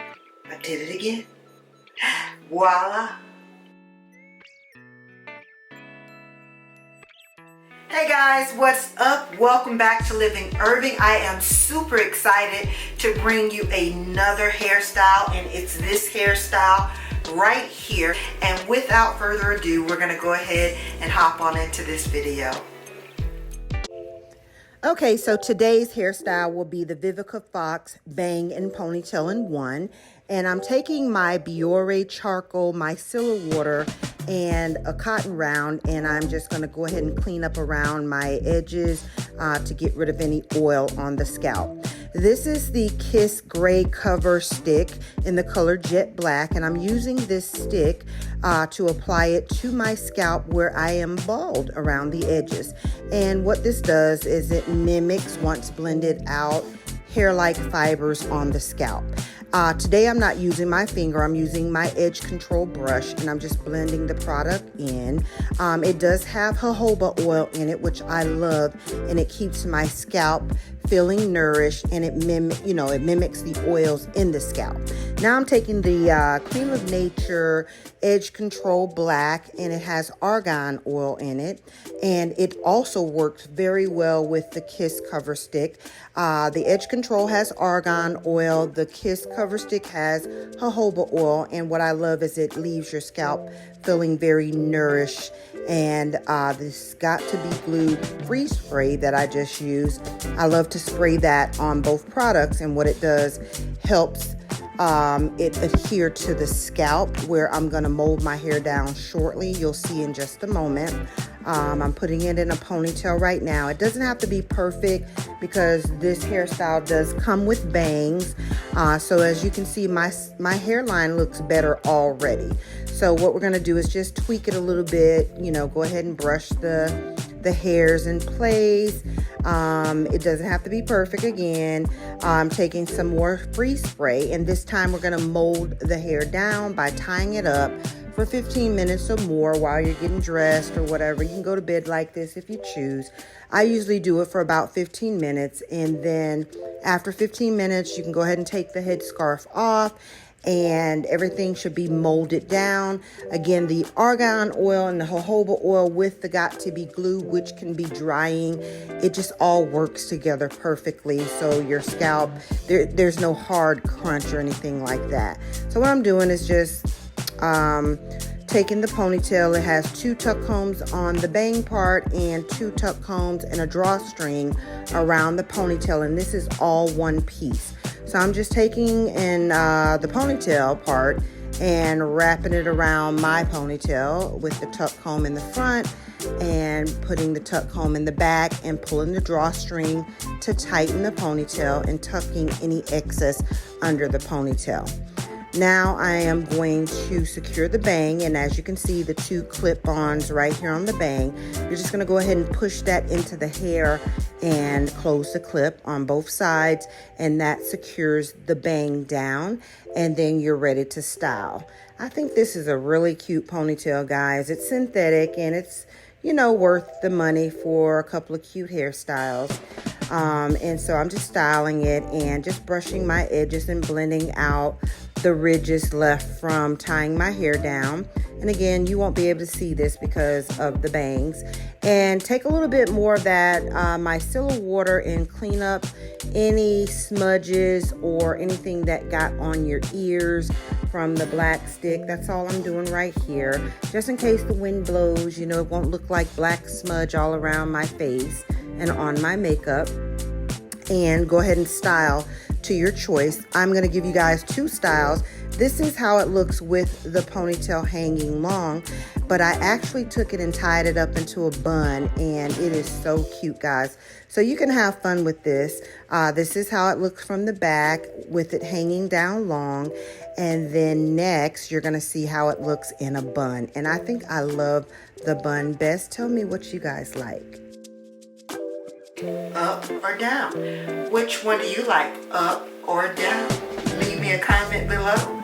I did it again. Voila. Hey guys, what's up? Welcome back to Living Irving. I am super excited to bring you another hairstyle, and it's this hairstyle right here. And without further ado, we're gonna go ahead and hop on into this video. Okay, so today's hairstyle will be the Vivica Fox Bang and Ponytail in One. And I'm taking my Biore Charcoal Micellar Water and a cotton round, and I'm just going to go ahead and clean up around my edges to get rid of any oil on the scalp. This is the Kiss Gray Cover Stick in the color Jet Black, and I'm using this stick to apply it to my scalp where I am bald around the edges. And what this does is it mimics, once blended out, hair-like fibers on the scalp. Today I'm not using my finger, I'm using my edge control brush, and I'm just blending the product in. It does have jojoba oil in it, which I love, and it keeps my scalp feeling nourished, and it mimics the oils in the scalp. Now I'm taking the Cream of Nature Edge Control Black, and it has argan oil in it, and it also works very well with the Kiss Cover Stick. The Edge Control has argan oil, the Kiss Cover Stick has jojoba oil, and what I love is it leaves your scalp feeling very nourished. And this Got to Be Glued Freeze Spray that I just used, I love to spray that on both products, and what it does helps it adhere to the scalp where I'm going to mold my hair down shortly. You'll see in just a moment. I'm putting it in a ponytail right now. It doesn't have to be perfect because this hairstyle does come with bangs. So as you can see, my hairline looks better already. So what we're going to do is just tweak it a little bit, go ahead and brush the hairs in place. It doesn't have to be perfect again. I'm taking some more freeze spray, and this time we're going to mold the hair down by tying it up for 15 minutes or more while you're getting dressed or whatever. You can go to bed like this if you choose. I usually do it for about 15 minutes, and then after 15 minutes you can go ahead and take the headscarf off, and everything should be molded down. Again, the argan oil and the jojoba oil with the Got to Be Glue, which can be drying, it just all works together perfectly. So your scalp, there's no hard crunch or anything like that. So what I'm doing is just taking the ponytail. It has 2 tuck combs on the bang part and 2 tuck combs and a drawstring around the ponytail, and this is all one piece. So I'm just taking in the ponytail part and wrapping it around my ponytail with the tuck comb in the front and putting the tuck comb in the back and pulling the drawstring to tighten the ponytail and tucking any excess under the ponytail. Now I am going to secure the bang, and as you can see, the 2 clip-ons right here on the bang, you're just going to go ahead and push that into the hair and close the clip on both sides, and that secures the bang down, and then you're ready to style. I think this is a really cute ponytail, guys. It's synthetic, and it's, worth the money for a couple of cute hairstyles. And so I'm just styling it and just brushing my edges and blending out the ridges left from tying my hair down. And again, you won't be able to see this because of the bangs. And take a little bit more of that micellar water and clean up any smudges or anything that got on your ears from the black stick. That's all I'm doing right here. Just in case the wind blows, it won't look like black smudge all around my face and on my makeup. And go ahead and style to your choice. I'm going to give you guys 2 styles. This is how it looks with the ponytail hanging long, but I actually took it and tied it up into a bun, and it is so cute, guys. So you can have fun with this. This is how it looks from the back with it hanging down long, and then next you're going to see how it looks in a bun, and I think I love the bun best. Tell me what you guys like. Up or down? Which one do you like, up or down? Leave me a comment below.